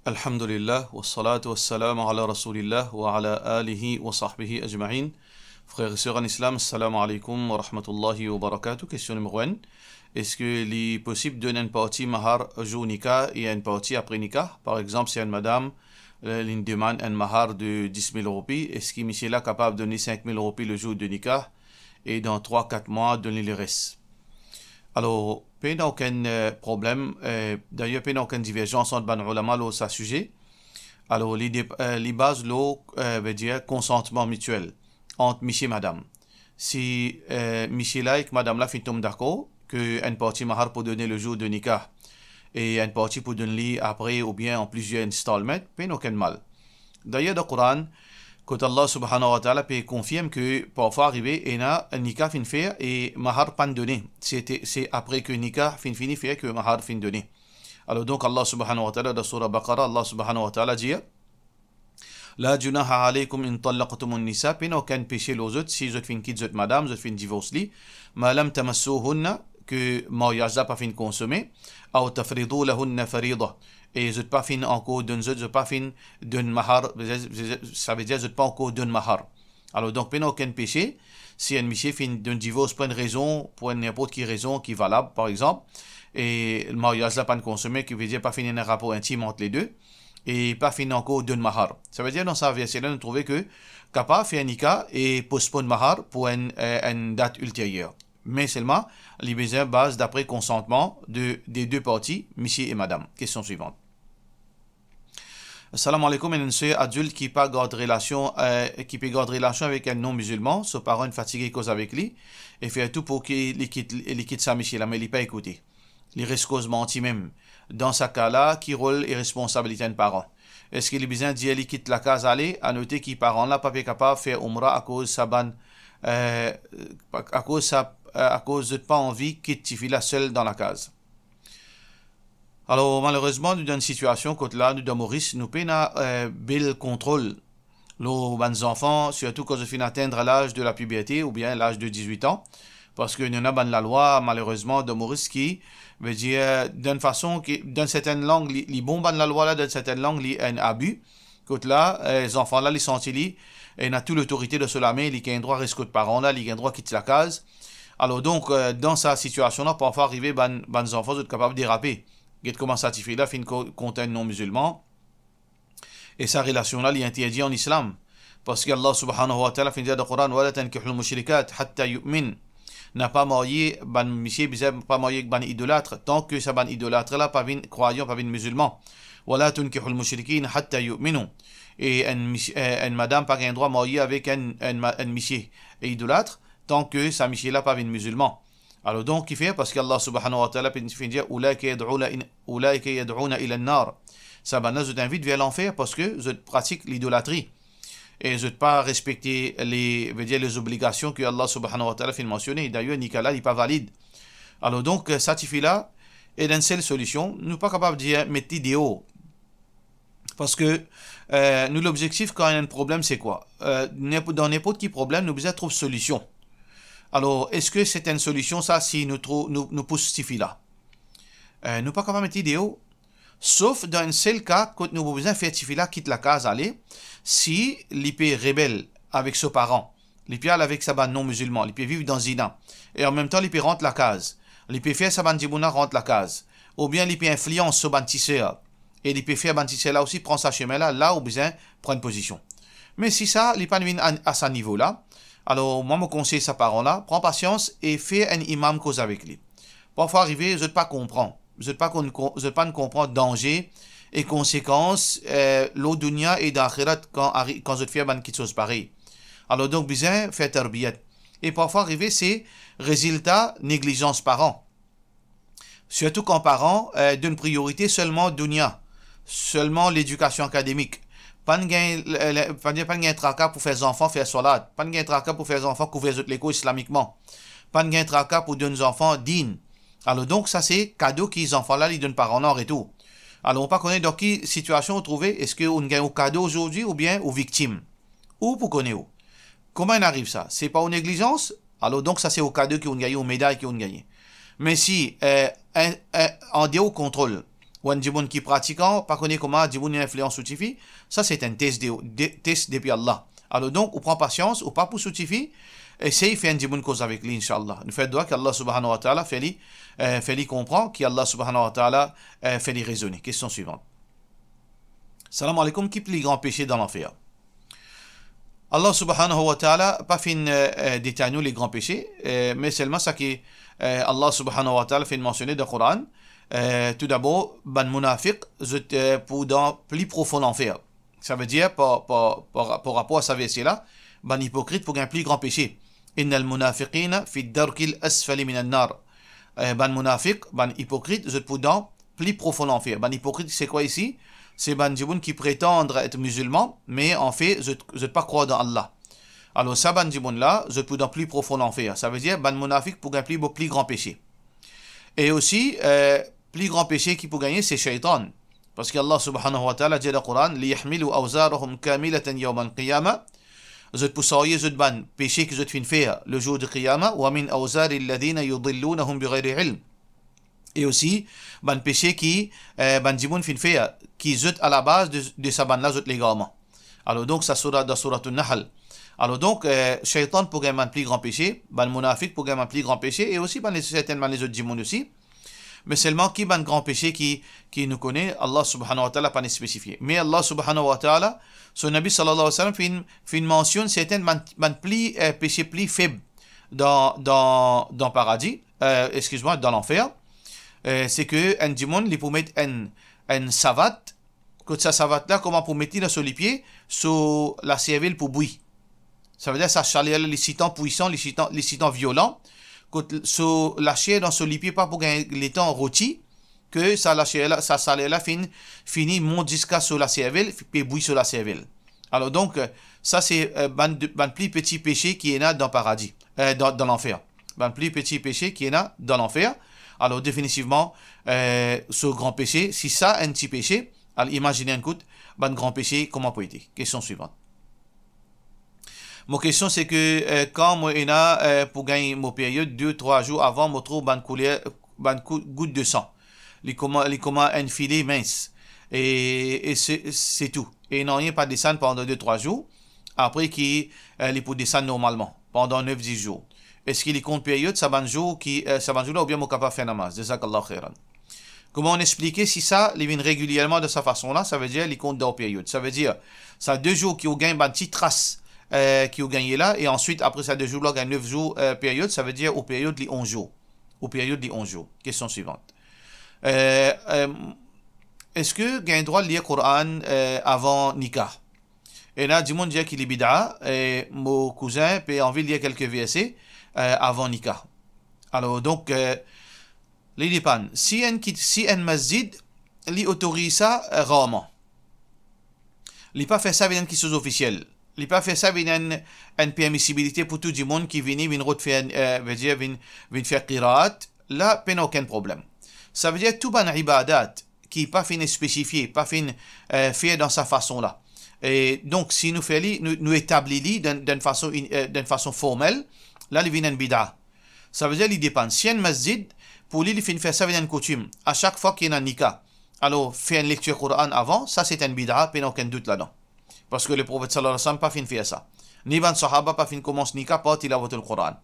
Alhamdulillah, wa salatu wa salam ala rasulillah wa ala alihi wa sahbihi ajma'in. Frères et sœurs en islam, assalamu alaikum wa rahmatullahi wa barakatuh. Question numéro 1. Est-ce qu'il est possible de donner une partie mahar jour nikah et une partie après nikah? Par exemple, si une madame lui demande un mahar de 10 000 roupies, est-ce qu'il est là capable de donner 5 000 roupies le jour de nikah et dans 3-4 mois donner le reste? Alors, il n'y a aucun problème. D'ailleurs, il n'y a aucune divergence entre les ulama sur ce sujet. Alors, les bases veut dire consentement mutuel entre monsieur et madame. Si monsieur là et madame là finissent d'accord que une partie mahar pour donner le jour de nikah et une partie pour donner après ou bien en plusieurs installments, il n'y a aucun mal. D'ailleurs, dans le Coran, quand Allah subhanahu wa ta'ala confirme que parfois arrivé et na nikah fin faire et mahar pas donné. C'est après que nikah fini faire que mahar fin donné. Alors donc Allah subhanahu wa ta'ala dans surah Baqarah, Allah subhanahu wa ta'ala dit La junaha alaykum in talaqtumun nisa, pina aucun péché aux autres si vous fin quitte votre madame, vous fin divorce li, ma lam tamassuhunna que mariage pas fin consommer, ou tafridu lahunna farida. Et je ne pas fin encore d'un je pas fin d'un mahar, ça veut dire je ne pas encore d'un mahar. Alors donc, il n'y a aucun péché. Si un monsieur fin d'un divorce pour une raison, pour n'importe quelle raison qui est valable, par exemple, et le mariage là pas consommé, qui veut dire pas fin un rapport intime entre les deux, et pas fin encore d'un mahar. Ça veut dire dans sa verset là, nous trouvons que capable faire un nikah et postpone mahar pour une date ultérieure. Mais seulement, les besoins base d'après consentement des deux parties, monsieur et madame. Question suivante. Assalamu alaikum, une sœur adulte qui peut garder relation avec un non-musulman, ses parents fatigués cause avec lui, et fait tout pour qu'il quitte sa monsieur là, mais il n'est pas écouté. Il reste cause menti même. Dans ce cas-là, qui rôle et responsabilité d'un parent? Est-ce qu'il est besoin de dire qu'il quitte la case aller, à noter qu'il parent là, pas capable de faire umrah à cause sa ban, à cause de pas envie quitte Tifila seul dans la case? Alors, malheureusement, nous dans une situation, quand là, nous dans Maurice, nous peinons bel contrôle. Les enfants, surtout quand ils finissent atteindre l'âge de la puberté ou bien l'âge de 18 ans, parce qu'il y en a dans la loi, malheureusement, de Maurice qui veut dire, d'une façon, dans certaines langues, les bons dans la loi, là, dans certaines langues, il y a un abus. Quand là, les enfants, là, les sentis, et n'a toute l'autorité de se la main, ils ont un droit à rester de parents, là, ils ont un droit à quitter la case. Alors, donc, dans cette situation-là, parfois arriver, les enfants sont capables de déraper. Ils commencent à tirer là, fin contre un non-musulman. Et sa relation-là, il est interdit en islam. Parce qu'Allah subhanahu wa ta'ala, fin de le Coran, وَلَا تَنْكِحُوا الْمُشْرِكَاتِ حَتَّى يُؤْمِنْ n'a pas marié, monsieur, pas marié avec ban idolâtre, tant que ça ban idolâtre là, pas vin croyant, pas vin musulman. وَلَا تُنْكِحُوا الْمُشْرِكِينَ حَتَّى يُؤْمِنُوا. Et une madame pas un droit marié avec un monsieur idolâtre, tant que sa monsieur là, pas vin musulman. Alors donc, il fait parce qu'Allah subhanahu wa ta'ala fait dire Oulaïka yad'ouna ila an-nar. Ça je t'invite vers l'enfer parce que je pratique l'idolâtrie. Et je ne pas respecter les obligations que Allah subhanahu wa ta'ala fait mentionner. D'ailleurs, Nicolas n'est pas valide. Alors donc, ça là est une seule solution. Nous ne sommes pas capables de dire mettre idéaux. Parce que nous, l'objectif quand il y a un problème, c'est quoi? Dans n'importe quel problème, nous devons trouver une solution. Alors, est-ce que c'est une solution, ça, si nous poussons ce là? Nous ne pas capable de mettre idéaux, sauf dans un seul cas, quand nous avons besoin de faire ce là, quitte la case, aller, si l'IP rebelle avec ses parents, l'IP avec sa bande non-musulman, l'IP vivre dans Zina, et en même temps, l'IP rentre la case, l'IP fait sa bande Djibouna rentre la case, ou bien l'IP influence ce bande tisseur, et l'IP fait bande tisseur là aussi, prend sa chemin là où besoin prendre position. Mais si ça, l'IP vient à ce niveau-là, alors, moi, je conseille sa parent-là, prends patience et fais un imam cause avec lui. Parfois, arriver, je ne pas comprendre. Je ne pas comprendre danger et conséquences, l'eau dunya et d'akhirat quand je te fais quelque chose pareil. Alors, donc, bien, faire tarbiyat. Et parfois, arriver, c'est résultat négligence parent. Surtout quand parent donne priorité seulement dunya, seulement l'éducation académique. Pas de tracas pour faire des enfants faire salat. Pas de tracas pour faire des enfants couvrir l'école islamiquement. Pas de tracas pour donner des enfants dignes. Alors donc, ça c'est cadeau qu'ils les enfants là, ils donnent par en or et tout. Alors on ne peut pas connaître dans quelle situation vous trouvez. Est-ce qu'on gagne au cadeau aujourd'hui ou bien aux victimes? Ou pour connaître où? Comment il arrive ça? C'est pas aux négligence? Alors donc ça c'est au cadeau qu'ils ont gagné, aux médailles qu'ils ont gagné. Mais si, en dehors au contrôle, ou un djiboun qui pratiquant, pas connaît comment djiboun influence soutifie, ça c'est un test depuis Allah. Alors donc, on prend patience, ou pas pour soutifie, essaye de faire un djiboun cause avec lui, Inch'Allah. Nous faisons doigt qu'Allah subhanahu wa ta'ala fait lui comprendre, qu'Allah subhanahu wa ta'ala fait lui raisonner. Question suivante. Salam alaikum, qui les grands péchés dans l'enfer? Allah subhanahu wa ta'ala pas fait détailler les grands péchés, mais seulement ça qui Allah subhanahu wa ta'ala fait mentionner dans le Coran. Tout d'abord, ban munafiq, pour dans plus profond l'enfer. Ça veut dire, par rapport à sa verset-là, ban hypocrite pour un plus grand péché. Innal munafiqina fi darkil asfali minan nar. Ban munafiq, ban hypocrite, pour dans plus profond l'enfer. Ban hypocrite, c'est quoi ici? C'est ban djiboun qui prétendent être musulmans, mais en fait, je ne pas croire dans Allah. Alors, ça, ban djiboun là, je peux dans plus profond l'enfer. Ça veut dire, ban munafiq pour un plus grand péché. Et aussi, plus grand péché qui peut gagner, c'est shaitan. Parce qu'Allah subhanahu wa ta'ala dit dans le Coran, لِيَحْمِلُوا أَوْزَارَهُمْ كَامِلَةً يَوْمَ الْقِيَامَةِ. Vous êtes pour savoir, vous êtes ban péché que vous êtes fin faire le jour de Qiyamah, وَمِنْ أَوْزَارِ الَّذِينَ يُضِلُّونَهُمْ بِغَيْرِ عِلْمٍ. Et aussi, ban péché qui, ban djiboun fin faire, qui zut à la base de sa ban là, zut légalement. Alors donc, ça sera dans Surat al-Nahl. Alors donc, shaitan pour gagner un plus grand péché, ban munafiq pour gagner un plus grand péché, et aussi ban certainement les autres djimoun aussi. Mais seulement qui ban grand péché qui nous connaît, Allah subhanahu wa ta'ala pas spécifié. Mais Allah subhanahu wa ta'ala, son Nabi sallallahu alayhi wa sallam fait une mention certaines ban plus péché plus faible dans paradis, excuse-moi, dans l'enfer. C'est que un djimoun, il peut mettre une savate, que sa savate là, comment pour mettre sur les pieds, sur la cervelle pour bouillir. Ça veut dire ça chaleur les citants puissants, les citants violents, que sur la chair dans sur les pieds pas pour gagner les temps rôti, que ça la chair là, ça chaleur là finit monte jusqu'à sur la cervelle, puis bouillir sur la cervelle. Alors donc ça c'est ban plus petit péché qui est là dans le paradis, dans l'enfer. Ban plus petit péché qui est là dans l'enfer. Alors définitivement, ce grand péché, si ça un petit péché, alors imaginez un coup, ban grand péché, comment peut être? Question suivante. Mon question c'est que quand moi pour gagner mon période 2-3 jours avant, je trouve ban goutte de sang. Les comment un filet mince. Et c'est tout. Et non, il n'y a pas de descendre pendant 2-3 jours. Après qu'il peut descendre normalement, pendant 9-10 jours. Est-ce qu'il y compte période, ça ban jour là, ou bien mon capable faire namaz. Jazakallah khairan. Comment on expliquait si ça, il vient régulièrement de cette façon-là, ça veut dire qu'il compte dans période. Ça veut dire, ça 2 jours qui ont gagné une petite trace qui ont gagné là, et ensuite, après ça 2 jours là, gagne 9 jours période, ça veut dire aux périodes les 11 jours. Aux périodes les 11 jours. Question suivante. Est-ce que gagne droit de lire le Coran avant Nikah? Et là, du monde dit qu'il est bid'a, et mon cousin peut envie de lire quelques versets avant Nikah. Alors donc, les dépend. Si un masjid li autorise ça rarement, il pas fait ça avec une chose officielle. Il pas fait ça avec une permissibilité pour tout le monde qui vient faire qiraat. Là, pas aucun problème. Ça veut dire tout ban ibadat qui pas fin spécifié, pas fin fait dans sa façon là. Et donc si nous établit d'une façon formelle, là il vient une bid'a. Ça veut dire il dépend. Si un masjid pour lui il fait ça avec une coutume, à chaque fois qu'il y a un nikah, alors faire une lecture Coran avant, ça c'est une bid'a, pas aucun doute là-dedans. Parce que le prophète sallallahu alayhi wa sallam pas fin faire ça. Ni ban sahaba pas fin commence nikah pas tilawat al-Coran.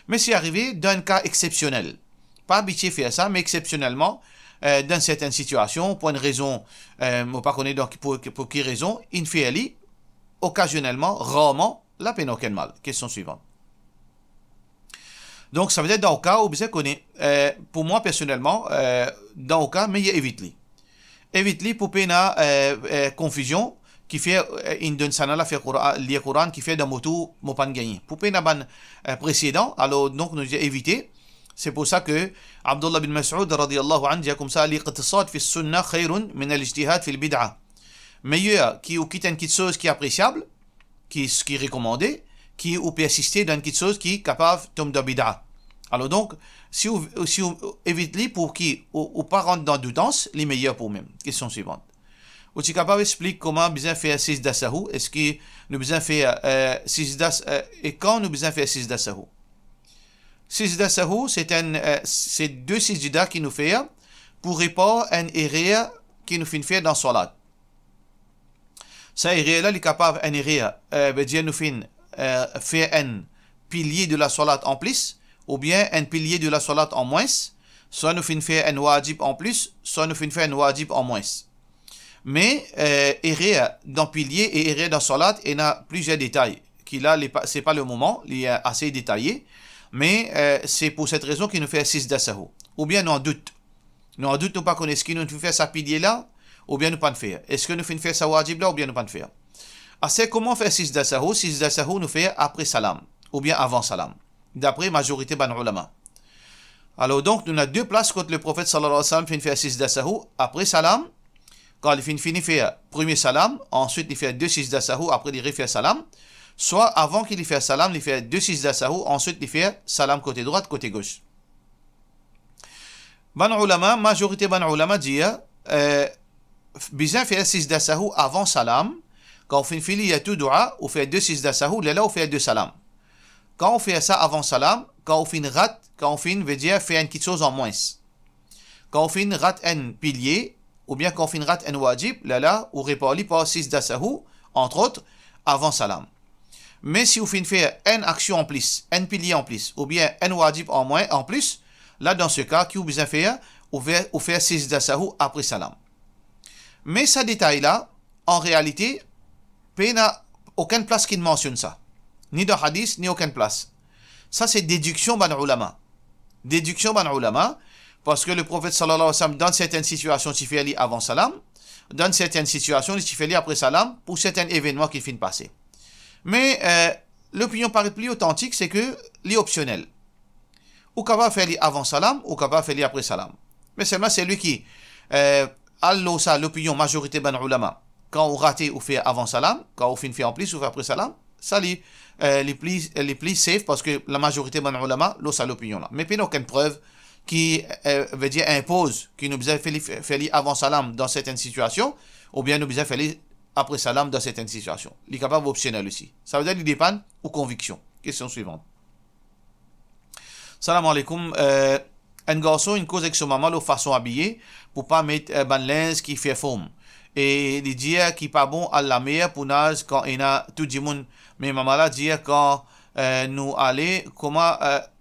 Mais c'est arrivé d'un cas exceptionnel. Pas habitué à faire ça, mais exceptionnellement, dans certaines situations, pour une raison, on ne pas connaître donc pour quelle raison, il fait occasionnellement, rarement, la peine aucun mal. Question suivante. Donc, ça veut dire dans le cas où vous connaissez, pour moi personnellement, dans le cas, mais il évite-les. Évite-les pour pas confusion qui fait une donne sana la faire lire Coran qui fait dans moto mon pas gagner. Pour pas ban précédent, alors donc nous éviter. C'est pour ça que Abdullah bin Mas'ud radiyallahu anhu dit comme ça, l'iqtisad fi sunnah khayrun min al-ijtihad fi al-bid'ah. Meilleur qui quitte une petite chose qui est appréciable, qui est recommandé, qui ou persister dans une petite chose qui est capable de tomber dans bid'ah. Alors donc, si vous évitez pour qui ou pas rentrer dans doutance, les meilleurs pour même. Question suivante. Vous êtes capable d'expliquer comment bien faire 6 dasahu? Est-ce que nous besoin faire 6 das et quand nous besoin faire 6 dasahu? 6 dasahu, c'est 2 sijda qui nous fait pour répondre à une erreur qui nous fait faire dans salat. Ça erreur là, il est capable une erreur, veut dire nous fait faire un pilier de la salat en plus, ou bien un pilier de la salat en moins, soit nous fait faire un wajib en plus, soit nous fait faire un wajib en moins. Mais erreur dans pilier et erreur dans salat, il y a plusieurs détails. C'est pas le moment, il est assez détaillé, mais c'est pour cette raison qu'il nous fait 6 d'assahu. Ou bien nous en doute. Nous en doute, nous pas connaissons qui nous fait sa pilier là, ou bien nous pas le faire. Est-ce que nous fait faire sa wajib là, ou bien nous pas le faire. C'est comment faire 6 d'assahu? 6 d'assahu nous fait après salam, ou bien avant salam, d'après majorité ban ulama. Alors donc, nous avons deux places quand le prophète sallallahu alayhi wa sallam fait 6 d'assahu après salam. Quand il finit faire premier salam, ensuite il fait 2 6 d'assahu, après il refait salam. Soit avant qu'il fait salam, il fait 2 6 d'assahu, ensuite il fait salam côté droite, côté gauche. Ban ulama, majorité ban ulama dit, bien faire 6 d'assahu avant salam. Quand on finit, il y a tout dua, on fait 2 6 d'assahu, là on fait 2 salam. Quand on fait ça avant salam, quand on finit rat, quand on finit, veut dire faire une petite chose en moins. Quand on finit rat un pilier, ou bien quand on finit rat un wajib, là, on répond par 6 d'assahu, entre autres, avant salam. Mais si on finit faire une action en plus, un pilier en plus, ou bien un wajib en moins, en plus, là, dans ce cas, qui vous besoin faire, on fait 6 d'assahu après salam. Mais ce détail-là, en réalité, il n'y a aucune place qui mentionne ça. Ni dans hadith, ni aucune place. Ça, c'est déduction ban ulama. Déduction ban ulama, parce que le prophète sallallahu alayhi wa sallam, dans certaines situations, il fait avant salam, dans certaines situations, il fait après salam, pour certains événements qui finissent passer. Mais l'opinion paraît plus authentique, c'est que c'est optionnel. Ou capable faire avant salam, ou capable faire après salam. Mais seulement c'est lui qui ça l'opinion majorité ban ulama. Quand on rate ou fait avant salam, quand on fait en plus ou fait après salam, ça les plus safe parce que la majorité ban ulama ça l'opinion là. Mais puis il n'y a aucune preuve qui veut dire impose qui nous a fait avant salam dans certaines situations ou bien nous a fait après salam dans certaines situations. Il est capable optionnel aussi. Ça veut dire qu'il dépend ou conviction. Question suivante. Salam alaikum. Un garçon, une cause avec son maman, de façon habillée, pour pas mettre un linge qui fait forme. Et il dit qu'il n'est pas bon à la mer pour nager quand il y a tout le monde. Mais maman là dit quand nous allons,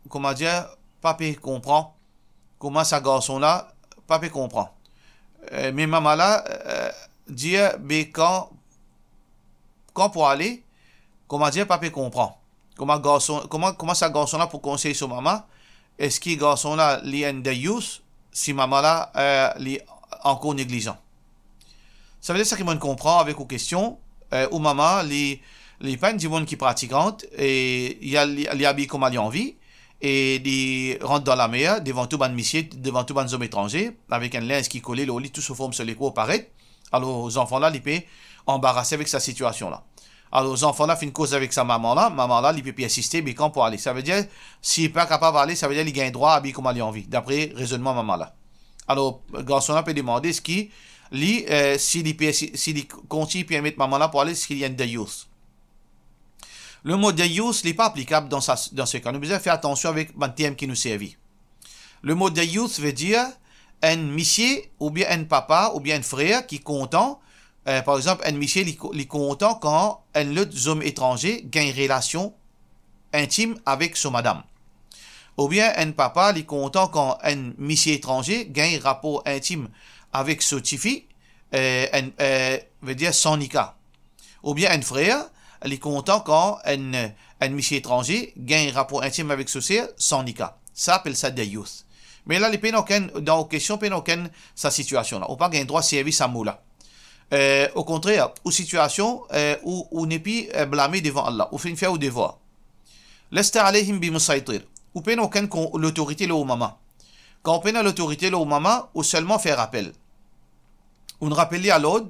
comment dire, papa comprend. Comment ça garçon là, papa comprend. Mais maman là dit, mais quand pour aller, comment dire, papa comprend. Comment ça garçon là pour conseiller son maman. Est-ce que garçon là, il y a de use si maman là, est encore négligent? Ça veut dire ça qu'il comprend avec aux questions, où maman, les peines du monde qui pratiquante, et il y a les habits comme elle a envie, et ils rentrent dans la mer, devant tout ban monsieur, devant tout ban hommes étrangers, avec un linge qui collé, le lit, tout se forme sur les coups, paraît. Alors, aux enfants là, ils peuvent embarrasser avec sa situation là. Alors, aux enfants là, font une cause avec sa maman là, ils peuvent assister, mais quand pour aller. Ça veut dire, s'il n'est pas capable d'aller, ça veut dire qu'il gagne droit à habiller comme elle a envie, d'après raisonnement maman là. Alors, le garçon là peut demander ce qui, s'il continue à mettre maman là pour aller, est-ce qu'il y a un dayus? Le mot dayus n'est pas applicable dans ce cas. Nous devons faire attention avec le thème qui nous servit. Le mot dayus veut dire un monsieur, ou bien un papa, ou bien un frère qui est content. Par exemple, un monsieur il est content quand un autre homme étranger gagne une relation intime avec son madame. Ou bien un papa il est content quand un monsieur étranger gagne un rapport intime avec son petit-fils, veut dire sans nika. Ou bien un frère, il est content quand un monsieur étranger gagne un rapport intime avec son sœur sans nika. Ça appelle ça des youth. Mais là, les pays dans la question, pays n'ont sa situation là. On pas gagne droit de service à mot là. Au contraire, aux situations où on n'est plus blâmé devant Allah, ou fait une faire au devoir. Lesta alayhim bi musaytir. Ou peut aucun l'autorité là au maman. Quand on peut l'autorité là au maman, ou seulement faire appel. On rappelle à l'ordre,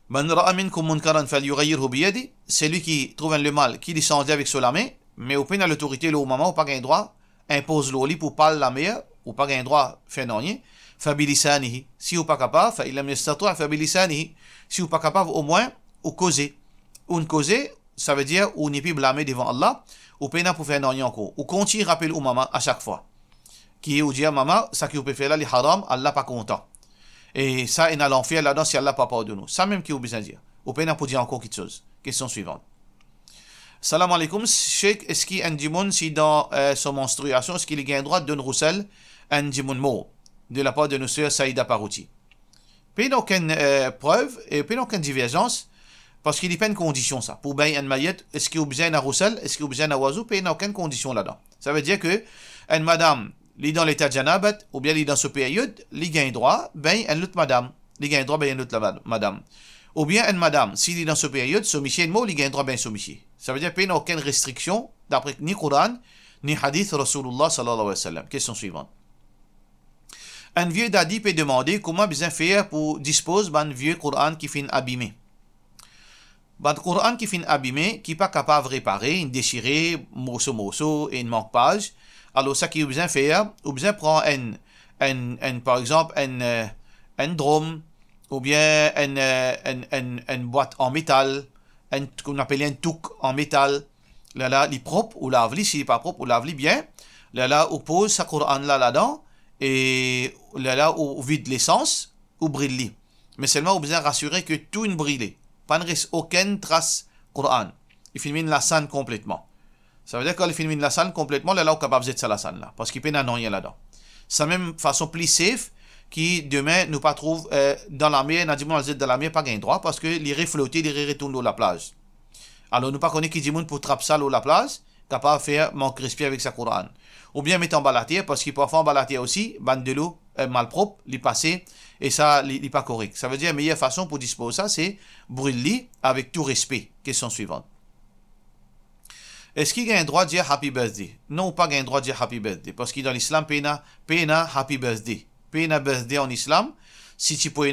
man ra'a minkum munkaran falyughayyirhu bi yadi, c'est lui qui trouve le mal, qui descend avec la main, mais on peut l'autorité là au maman, ou pas gain droit, impose l'oli pour parler la mère, ou pas gain droit faire rien. Fabilisanihi. Si ou pas capable, fa illam yastati' fabilisanihi. Si ou pas capable, au moins, ou causer. Ou une causer, ça veut dire, ou n'est plus blâmé devant Allah, ou peine pour faire rien encore. Ou continue rappeler au maman à chaque fois. qui est ou dire maman, ça qui vous peut faire là, les haram, Allah pas content. Et ça, il a l'enfer là-dedans si Allah pas pardonne nous. Ça même qui vous besoin de dire. Ou peut pour dire encore quelque chose. Question suivante. Salam alaikum, Cheikh, est-ce qu'il y a un dimon si dans son menstruation, est-ce qu'il y a un droit de donner roussel un dimon mot de la part de nos sœurs Saïda Parouti? Puis il n'y a aucune preuve et puis il n'y a aucune divergence parce qu'il n'y a pas une condition ça. Pour bain un maillet, est-ce qu'il y a besoin d'un roussel, est-ce qu'il y a besoin d'un oiseau, puis il n'y a aucune condition là-dedans. Ça veut dire que une madame, elle est dans l'état de janabat ou bien elle est dans ce période, elle a un droit, ben une autre madame, elle a un droit, ben une autre madame. Ou bien une madame, s'il est dans ce période, soumission mot, il a un droit bien soumission. Ça veut dire qu'il n'y a aucune restriction d'après ni Coran, ni hadith Rasulullah sallallahu alayhi wa sallam. Question suivante. Un vieux dadi peut demander comment bien faire pour disposer d'un vieux Coran qui finit abîmé. Un Coran qui finit abîmé, qui n'est pas capable de réparer, il déchiré, morceau, et il manque page. Alors, ça qui est besoin faire, ou bien prendre par exemple, un drum, ou bien une boîte en métal, qu'on appelle un touk en métal. Là, il est propre, ou lave-li, s'il n'est pas propre, ou lave-li bien. Là, on pose sa Coran là-dedans, et là, on vide l'essence, ou brille-li. Mais seulement, on a besoin de rassurer que tout est brûlé. Pas ne reste aucune trace Coran. Il filme la scène complètement. Ça veut dire que quand il filme la scène complètement, là, on est capable de faire la scène là. Parce qu'il n'y a rien là-dedans. C'est la même façon plus safe qui demain nous pas trouve dans la mer, dans la mer, pas gain droit parce que les flotter, les retourner à la plage. Alors nous pas connaître qui dit pour trapper ça à la plage, capable de faire manque respect avec sa Coran. Ou bien mettre en balatier parce qu'il peut faire en balatier aussi, bande de l'eau mal propre, l'y passer et ça n'est pas correct. Ça veut dire la meilleure façon pour disposer ça, c'est brûler avec tout respect. Question suivante. Est-ce qu'il y a un droit de dire happy birthday? Non, pas un droit de dire happy birthday. Parce que dans l'islam, pena happy birthday. Pena birthday en islam. Si tu peux,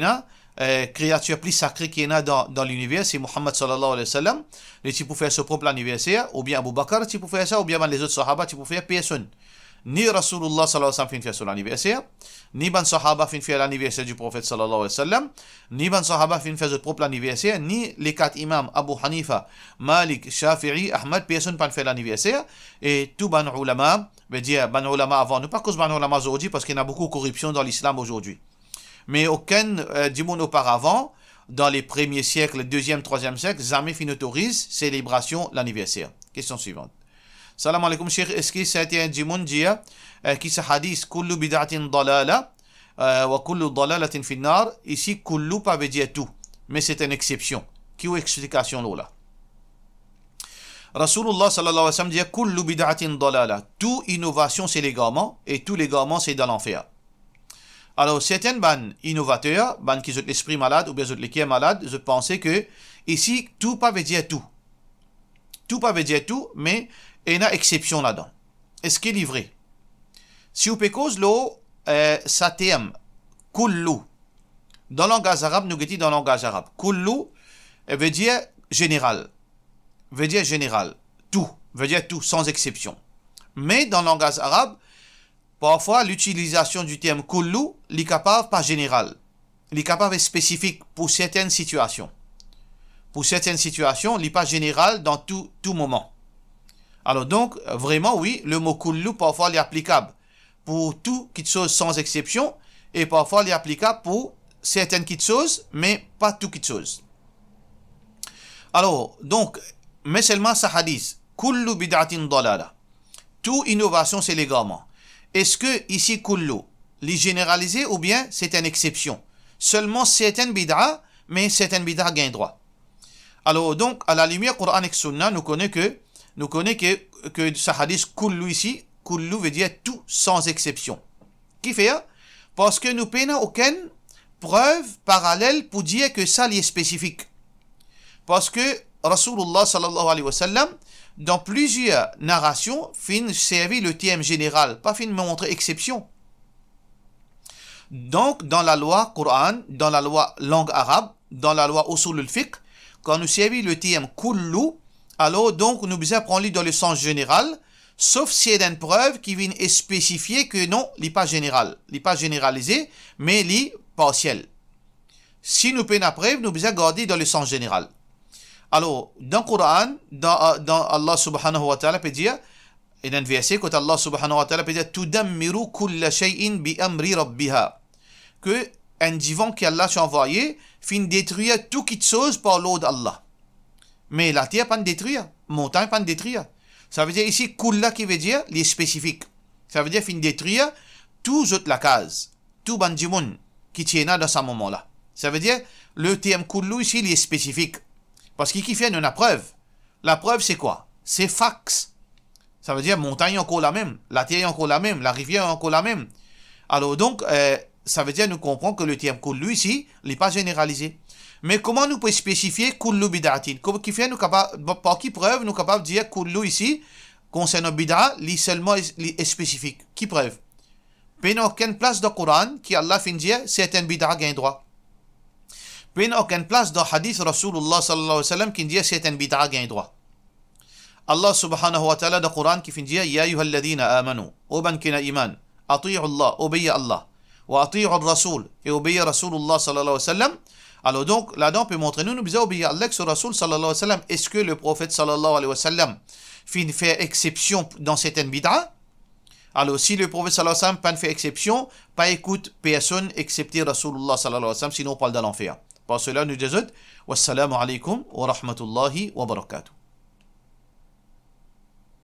créature plus sacrée qui est dans l'univers, c'est Muhammad sallallahu alayhi wa sallam. Et tu peux faire son propre anniversaire, ou bien Abu Bakr, tu peux faire ça, ou bien les autres sahaba, tu peux faire personne. Ni Rasulullah sallallahu alayhi wa sallam fin faire son anniversaire, ni ban sahaba fin faire l'anniversaire du prophète sallallahu alayhi wa sallam, ni ban sahaba fin faire son propre anniversaire, ni les 4 imams Abu Hanifa, Malik, Shafi'i, Ahmad, personne pas faire l'anniversaire, et tout ban ulama, veut dire ban ulama avant, nous pas cause ban ulama aujourd'hui parce qu'il y a beaucoup de corruption dans l'islam aujourd'hui. Mais aucun monde auparavant, dans les premiers siècles, 2e, 3e siècle, jamais fin autorise célébration l'anniversaire. Question suivante. Salam alaikum, Cheikh. Est-ce que c'était un djimoun dia qui se hadith kullu bid'atin dalala wa kullu dalalatin fi nar? Ici, kullu pas veut dire tout, mais c'est une exception. Qui est explication là? Rasulullah sallallahu alayhi wa sallam dit kullu bid'atin dalala. Tout innovation c'est l'égarement et tout l'égarement c'est dans l'enfer. Alors, certains innovateurs, qui ont l'esprit malade ou bien qui ont l'équipe malade, je pensais que ici, tout pas veut dire tout. Tout pas veut dire tout, mais il y a une exception là-dedans. Est-ce qu'il est vrai? Si vous pécose l'eau, ça terme, kullu. Dans le langage arabe, nous dit dans le langage arabe. Kullu veut dire général. Veut dire général. Tout. Veut dire tout, sans exception. Mais dans le langage arabe, parfois, l'utilisation du terme kullu est capable pas général. Il est capable spécifique pour certaines situations. Pour certaines situations, il n'est pas général dans tout moment. Alors donc, vraiment, oui, le mot kullu, parfois, il est applicable pour tout quelque chose sans exception et parfois, il est applicable pour certaines petites choses, mais pas tout quelque chose. Alors, donc, mais seulement ça hadith, kullu bid'atin dalala. Tout innovation, c'est l'égarement. Est-ce que ici, kullu, les généralisé ou bien c'est une exception? Seulement certaines bid'a, mais certaines bid'a gagnent droit. Alors donc, à la lumière Coran et Sunna, nous connaissons que ce hadith kullu ici, kullu veut dire tout sans exception. Qui fait? Parce que nous n'avons aucune preuve parallèle pour dire que ça est spécifique. Parce que Rasulullah sallallahu alayhi wa sallam, dans plusieurs narrations, fin servi le terme général, pas fin montrer exception. Donc, dans la loi Coran, dans la loi langue arabe, dans la loi usul al-fiqh, quand nous servi le terme kullu, alors donc nous devons prendre dans le sens général, sauf s'il y a une preuve qui vient spécifier que non, il n'est pas général, il n'est pas généralisé, mais il est partiel. Si nous prenons la preuve, nous devons garder dans le sens général. Alors, dans le Coran, dans Allah subhanahu wa ta'ala peut dire Et dans le verset, quand Allah subhanahu wa ta'ala peut dire Tudammiru kulla shay'in bi amri rabbiha. Que un divin qu'Allah a envoyé fin détruire tout qui chose par l'ordre d'Allah. Mais la terre pas de détruire, montagne pas de détruire. Ça veut dire ici kulla qui veut dire les spécifiques. Ça veut dire fin détruire tout la case, tout bandimoun qui tient dans ce moment-là. Ça veut dire le terme kullu ici il est spécifique. Parce qu'il fait une preuve. La preuve c'est quoi? C'est fax. Ça veut dire montagne encore la même, la terre encore la même, la rivière encore la même. Alors donc, ça veut dire nous comprenons que le terme kullu ici, il n'est pas généralisé. Mais comment nous pouvons spécifier kullu bid'atin? Qui fait nous capable, par qui preuve nous capable de dire kullu ici, concernant bid'a, li seulement est spécifique. Qui preuve? Il n'y a aucune place dans le Coran qui Allah fait dire certaines bid'a gagnent droit. Il n'y a aucune place dans le hadith Rasulullah sallallahu alayhi wa sallam qui dit certaines bid'a gagnent droit. Allah subhanahu wa ta'ala dans le Coran qui fait dire Ya ayyuhalladhina amanu, oban kina iman, ati'u Allah, obéissez Allah, wa ati'u al-Rasul, et obéissez Rasulullah sallallahu alayhi wa sallam. Alors donc, là-dedans, on peut montrer, nous disons obéir Allah sur Rasul sallallahu alayhi wa sallam. Est-ce que le prophète sallallahu alayhi wa sallam fait exception dans certaines bid'a? Alors, si le prophète sallallahu alayhi wa sallam pas fait exception, pas écoute personne excepté Rasulullah sallallahu alayhi wa sallam, sinon on parle de l'enfer. Par cela, nous disons, wassalamu alaikum wa rahmatullahi wa barakatuh.